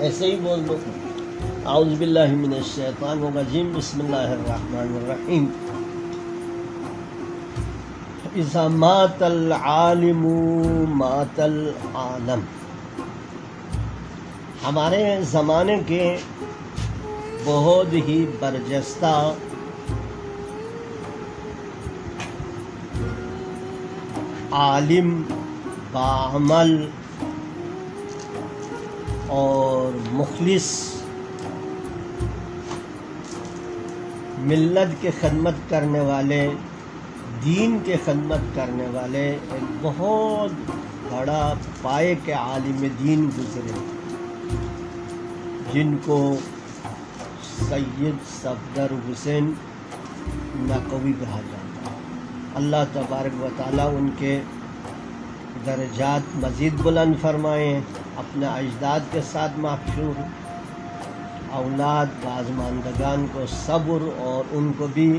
ایسے ہی بول دو. اعوذ باللہ من الشیطان الرجیم. بسم اللہ الرحمن الرحیم. اذا مات العالم مات العالم. ہمارے زمانے کے بہت ہی برجستہ عالم باعمل اور مخلص ملت کے خدمت کرنے والے، دین کے خدمت کرنے والے ایک بہت بڑا پائے کے عالم دین گزرے، جن کو سید صفدر حسین نقوی کہا جاتا ہے. اللہ تبارک و تعالیٰ ان کے درجات مزید بلند فرمائیں، اپنے اجداد کے ساتھ محشور، اولاد بازماندگان کو صبر اور ان کو بھی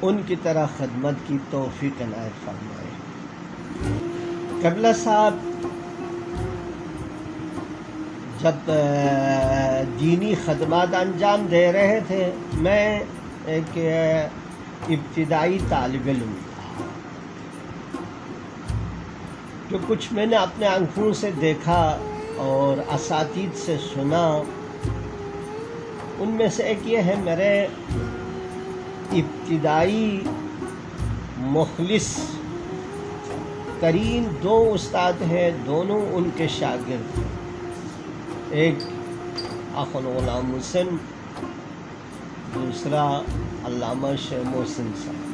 ان کی طرح خدمت کی توفیق عنایت فرمائے. قبلہ صاحب جب دینی خدمات انجام دے رہے تھے، میں ایک ابتدائی طالب علم تھا. جو کچھ میں نے اپنے آنکھوں سے دیکھا اور اساتذہ سے سنا، ان میں سے ایک یہ ہے، میرے ابتدائی مخلص ترین دو استاد ہیں، دونوں ان کے شاگرد ہیں. ایک اخن غلام حسین، دوسرا علامہ شیخ محسن صاحب.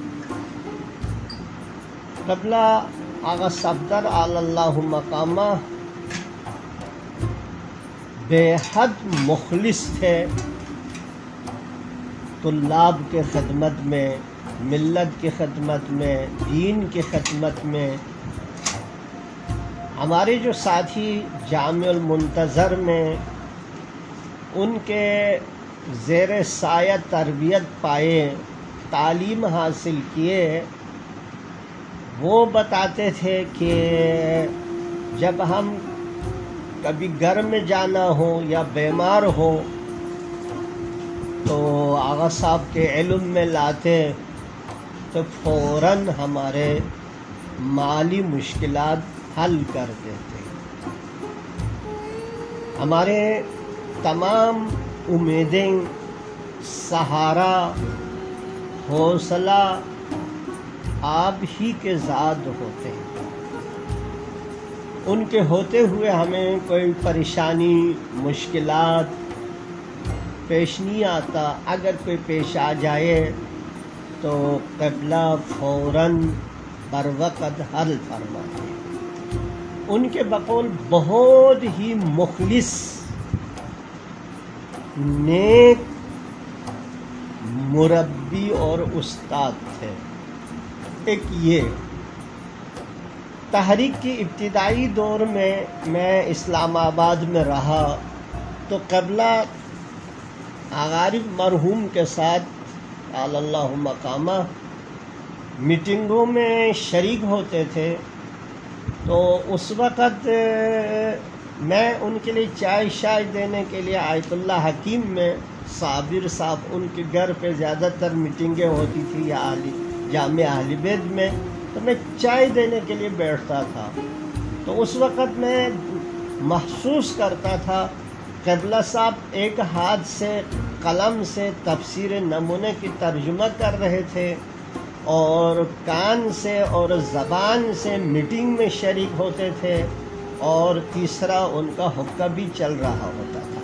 قبلہ آغا صفدر علی اللہ مقامہ بے حد مخلص تھے طلاب کے خدمت میں، ملت کی خدمت میں، دین کی خدمت میں. ہمارے جو ساتھی جامع المنتظر میں ان کے زیر سایہ تربیت پائے، تعلیم حاصل کیے، وہ بتاتے تھے کہ جب ہم کبھی گھر میں جانا ہو یا بیمار ہو تو آغا صاحب کے علم میں لاتے تو فوراً ہمارے مالی مشکلات حل کر دیتے. ہمارے تمام امیدیں، سہارا، حوصلہ آپ ہی کے ذات ہوتے ہیں. ان کے ہوتے ہوئے ہمیں کوئی پریشانی، مشکلات پیش نہیں آتا. اگر کوئی پیش آ جائے تو قبلہ فوراً بر وقت حل فرماتے ہیں. ان کے بقول بہت ہی مخلص، نیک مربی اور استاد تھے. ایک یہ تحریک کی ابتدائی دور میں اسلام آباد میں رہا تو قبلہ عارف مرحوم کے ساتھ علی اللہ مقامہ میٹنگوں میں شریک ہوتے تھے. تو اس وقت میں ان کے لیے چائے دینے کے لیے آیت اللہ حکیم میں صابر صاحب ان کے گھر پہ زیادہ تر میٹنگیں ہوتی تھی، یا جامع اہل بیت میں، تو میں چائے دینے کے لیے بیٹھتا تھا. تو اس وقت میں محسوس کرتا تھا قبلہ صاحب ایک ہاتھ سے قلم سے تفسیر نمونے کی ترجمہ کر رہے تھے اور کان سے اور زبان سے میٹنگ میں شریک ہوتے تھے، اور تیسرا ان کا حقہ بھی چل رہا ہوتا تھا.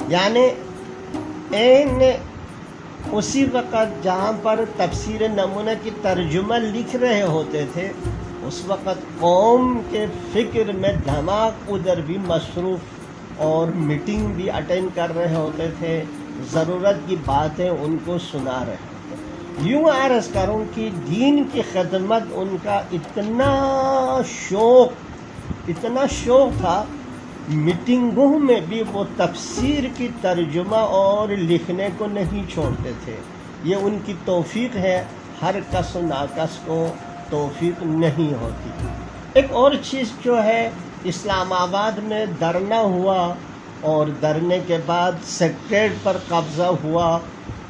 یعنی اسی وقت جہاں پر تفسیر نمونہ کی ترجمہ لکھ رہے ہوتے تھے، اس وقت قوم کے فکر میں دھماک ادھر بھی مصروف اور میٹنگ بھی اٹینڈ کر رہے ہوتے تھے، ضرورت کی باتیں ان کو سنا رہے ہوتے. یوں عرض کروں کہ دین کی خدمت ان کا اتنا شوق تھا، میٹنگوں میں بھی وہ تفسیر کی ترجمہ اور لکھنے کو نہیں چھوڑتے تھے. یہ ان کی توفیق ہے، ہر کس و ناکس کو توفیق نہیں ہوتی. ایک اور چیز جو ہے، اسلام آباد میں دھرنا ہوا اور دھرنے کے بعد سیکریٹریٹ پر قبضہ ہوا۔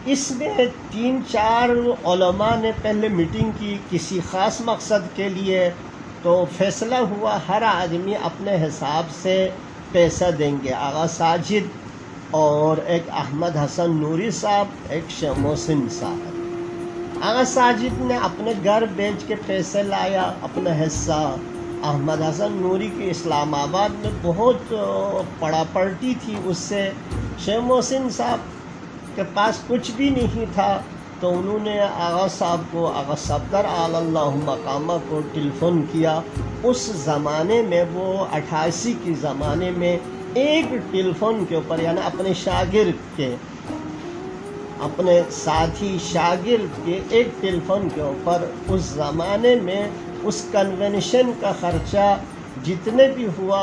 اس میں 3-4 علماء نے پہلے میٹنگ کی کسی خاص مقصد کے لیے، تو فیصلہ ہوا ہر آدمی اپنے حساب سے پیسہ دیں گے۔ آغا ساجد اور ایک احمد حسن نوری صاحب، ایک شیخ محسن صاحب۔ آغا ساجد نے اپنے گھر بیچ کے پیسے لایا اپنا حصہ۔ احمد حسن نوری کی اسلام آباد میں بہت پڑاپڑتی تھی اس سے۔ شیخ محسن صاحب کے پاس کچھ بھی نہیں تھا، تو انہوں نے آغا صاحب کو، آغا صفدر علی اللہ مقامہ کو ٹیلیفون کیا۔ اس زمانے میں، وہ 88 کے زمانے میں، ایک ٹیلیفون کے اوپر، یعنی اپنے شاگرد کے، اپنے ساتھی شاگرد کے ایک ٹیلیفون کے اوپر اس زمانے میں اس کنونشن کا خرچہ جتنے بھی ہوا،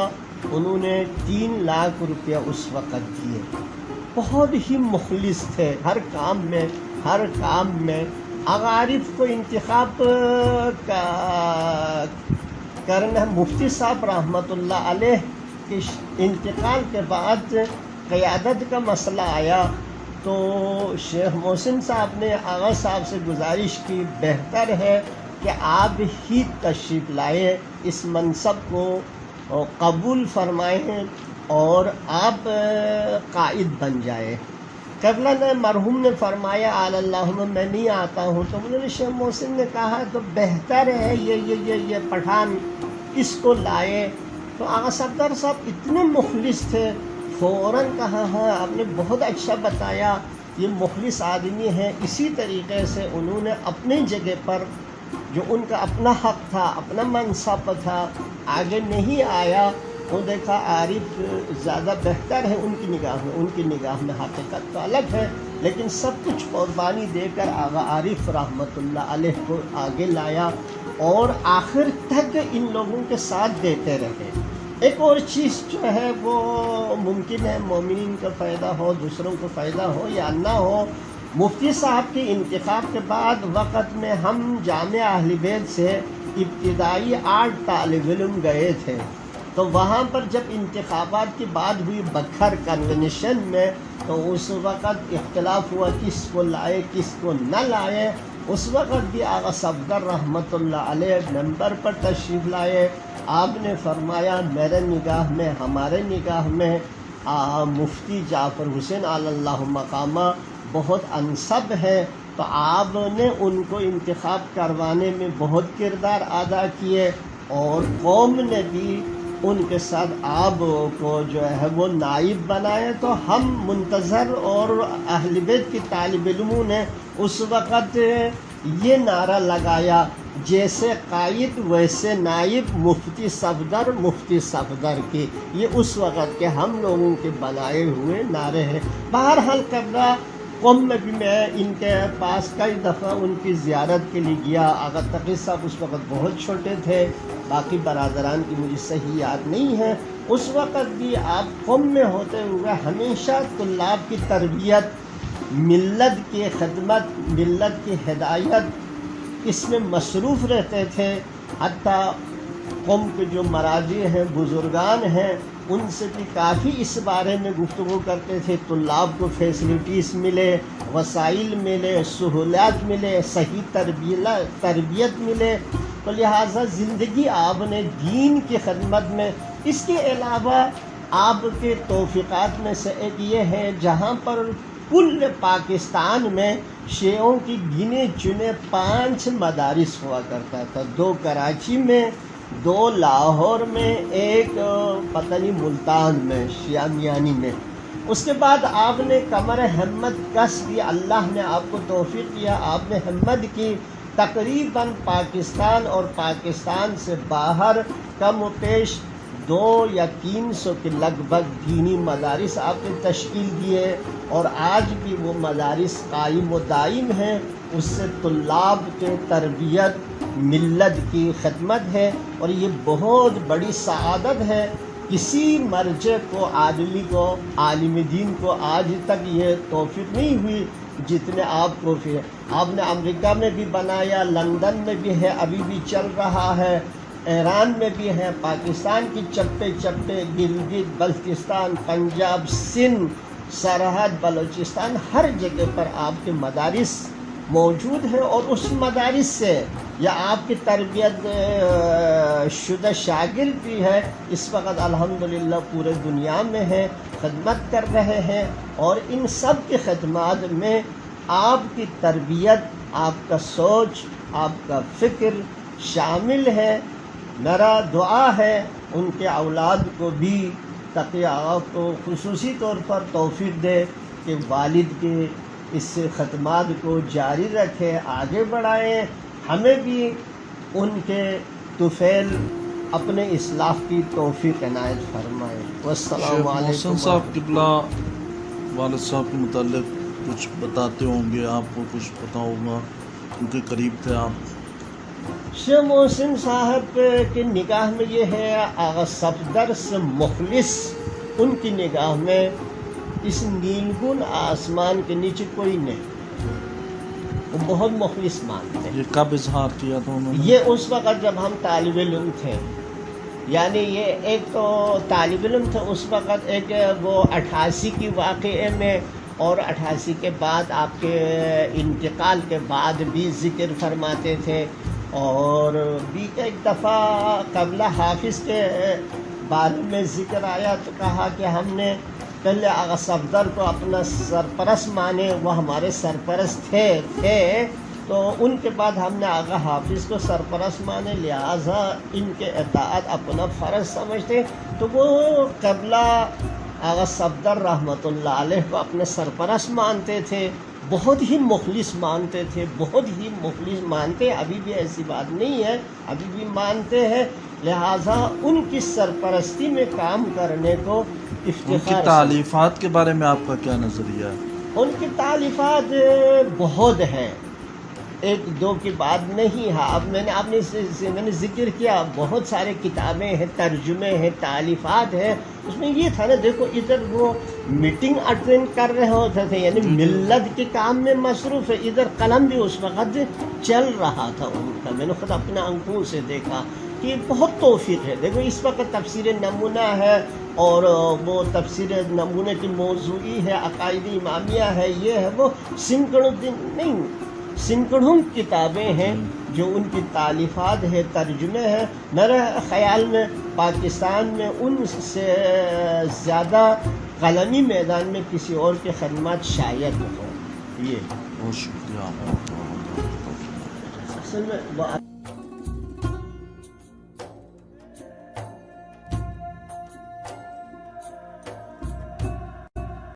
انہوں نے 3 لاکھ روپیہ اس وقت دیے۔ بہت ہی مخلص تھے ہر کام میں۔ آغا عارف کو انتخاب کرنا، مفتی صاحب رحمۃ اللہ علیہ کے انتقال کے بعد قیادت کا مسئلہ آیا، تو شیخ محسن صاحب نے آغا صاحب سے گزارش کی، بہتر ہے کہ آپ ہی تشریف لائیں، اس منصب کو قبول فرمائیں اور آپ قائد بن جائے۔ قبلہ نے مرحوم نے فرمایا آل اللہم میں نہیں آتا ہوں، تو انہوں نے شیخ محسن نے کہا تو بہتر ہے یہ پٹھان اس کو لائے۔ تو آغا صفدر صاحب اتنے مخلص تھے، فوراً کہا ہاں آپ نے بہت اچھا بتایا، یہ مخلص آدمی ہے۔ اسی طریقے سے انہوں نے اپنی جگہ پر، جو ان کا اپنا حق تھا، اپنا منصب تھا، آگے نہیں آیا، وہ دیکھا عارف زیادہ بہتر ہے ان کی نگاہ میں حقیقت تو الگ ہے، لیکن سب کچھ قربانی دے کر آغا عارف رحمۃ اللہ علیہ کو آگے لایا اور آخر تک ان لوگوں کے ساتھ دیتے رہے۔ ایک اور چیز جو ہے وہ ممکن ہے مومنین کا فائدہ ہو، دوسروں کو فائدہ ہو یا نہ ہو، مفتی صاحب کے انتخاب کے بعد وقت میں ہم جامعہ اہل بیت سے ابتدائی 8 طالب علم گئے تھے، تو وہاں پر جب انتخابات کی بات ہوئی بکھر کنونشن میں، تو اس وقت اختلاف ہوا کس کو لائے کس کو نہ لائے۔ اس وقت بھی آغا صفدر رحمۃ اللہ علیہ ممبر پر تشریف لائے۔ آپ نے فرمایا میرے نگاہ میں، ہمارے نگاہ میں مفتی جعفر حسین علی اللہ مقامہ بہت انسب ہے، تو آپ نے ان کو انتخاب کروانے میں بہت کردار ادا کیے، اور قوم نے بھی ان کے ساتھ آپ کو جو ہے وہ نائب بنائے۔ تو ہم منتظر، اور اہل بیت کی طالب علموں نے اس وقت یہ نعرہ لگایا، جیسے قائد ویسے نائب، مفتی صفدر کی، یہ اس وقت کے ہم لوگوں کے بنائے ہوئے نعرے ہیں۔ بہرحال قبلہ قوم میں بھی میں ان کے پاس کئی دفعہ ان کی زیارت کے لیے گیا۔ آغا تقی صاحب اس وقت بہت چھوٹے تھے، باقی برادران کی مجھے صحیح یاد نہیں ہے۔ اس وقت بھی آپ قوم میں ہوتے ہوئے ہمیشہ طلاب کی تربیت، ملت کی خدمت، ملت کی ہدایت، اس میں مصروف رہتے تھے۔ حتیٰ قوم کے جو مراجع ہیں، بزرگان ہیں، ان سے بھی کافی اس بارے میں گفتگو کرتے تھے، طلاب کو فیسلٹیز ملے، وسائل ملے، سہولیات ملے، صحیح تربیت ملے۔ تو لہٰذا زندگی آپ نے دین کی خدمت میں، اس کے علاوہ آپ کے توفیقات میں سے ایک یہ ہے، جہاں پر کل پاکستان میں شیعوں کی گنے چنے 5 مدارس ہوا کرتا تھا، 2 کراچی میں، 2 لاہور میں، ایک پتہ نہیں ملتان میں، شیعہ میانی میں۔ اس کے بعد آپ نے کمر ہمت کس کی، اللہ نے آپ کو توفیق دیا، آپ نے ہمت کی، تقریباً پاکستان اور پاکستان سے باہر کم و بیش 200 یا 300 کے لگ بھگ دینی مدارس آپ نے تشکیل دیے، اور آج بھی وہ مدارس قائم و دائم ہیں۔ اس سے طلاب کے تربیت، ملت کی خدمت ہے، اور یہ بہت بڑی سعادت ہے۔ کسی مرجع کو، آدمی کو، عالم دین کو آج تک یہ توفیق نہیں ہوئی جتنے آپ کو آپ نے امریکہ میں بھی بنایا، لندن میں بھی ہے، ابھی بھی چل رہا ہے، ایران میں بھی ہیں، پاکستان کی چپے چپے، گلگت بلتستان، پنجاب، سندھ، سرحد، بلوچستان، ہر جگہ پر آپ کے مدارس موجود ہیں، اور اس مدارس سے یا آپ کی تربیت شدہ شاگرد بھی ہے اس وقت الحمدللہ پورے دنیا میں ہیں، خدمت کر رہے ہیں، اور ان سب کی خدمات میں آپ کی تربیت، آپ کا سوچ، آپ کا فکر شامل ہے۔ میرا دعا ہے ان کے اولاد کو بھی تقی آقا کو خصوصی طور پر توفیق دے کہ والد کے اس خدمات کو جاری رکھے، آگے بڑھائیں، ہمیں بھی ان کے طفیل اپنے اصلاح کی توفیق عنایت فرمائے۔ والسلام شیخ محسن علیکم۔ صاحب قبلہ والد صاحب کے متعلق کچھ بتاتے ہوں گے، آپ کو کچھ پتہ ہوگا، ان کے قریب تھے آپ۔ شیخ محسن صاحب کی نگاہ میں یہ ہے، آغا صفدر سے مخلص ان کی نگاہ میں اس نیلگون آسمان کے نیچے کوئی نہیں، وہ بہت مخلص مانتے ہیں۔ یہ کب اظہار کیا تھا انہوں نے؟ یہ اس وقت جب ہم طالب علم تھے، یعنی یہ ایک تو طالب علم تھے اس وقت، ایک وہ 88 کی واقعے میں، اور 88 کے بعد آپ کے انتقال کے بعد بھی ذکر فرماتے تھے، اور بھی ایک دفعہ قبل حافظ کے بارے میں ذکر آیا تو کہا کہ ہم نے پہلے آغا صفدر کو اپنا سرپرست مانے، وہ ہمارے سرپرست تھے، تو ان کے بعد ہم نے آغا حافظ کو سرپرست مانے، لہٰذا ان کے اطاعت اپنا فرض سمجھتے، تو وہ قبلہ آغا صفدر رحمۃ اللہ علیہ کو اپنے سرپرست مانتے تھے، بہت ہی مخلص مانتے تھے، بہت ہی مخلص مانتے، ابھی بھی ایسی بات نہیں ہے، ابھی بھی مانتے ہیں، لہٰذا ان کی سرپرستی میں کام کرنے کو افتخار۔ ان کی تالیفات کے بارے میں آپ کا کیا نظریہ ہے؟ ان کی تالیفات بہت ہیں، ایک دو کی بات نہیں ہے، اب میں نے ذکر کیا، بہت سارے کتابیں ہیں، ترجمے ہیں، تالیفات ہیں، اس میں یہ تھا نا، دیکھو ادھر وہ میٹنگ اٹینڈ کر رہے ہوتے تھے، یعنی ملت کے کام میں مصروف ہے، ادھر قلم بھی اس وقت چل رہا تھا ان کا، میں نے خود اپنے آنکھوں سے دیکھا کہ بہت توفیق ہے۔ دیکھو اس وقت تفسیر نمونہ ہے، اور وہ تفسیر نمونہ کی موضوعی ہے، عقائد امامیہ ہے، یہ ہے وہ، سینکڑوں کتابیں ہیں جو ان کی تالیفات ہے، ترجمے ہیں۔ میرے خیال میں پاکستان میں ان سے زیادہ قلمی میدان میں کسی اور کی خدمات شاید ہوں۔ یہ بہت شکریہ۔ اصل میں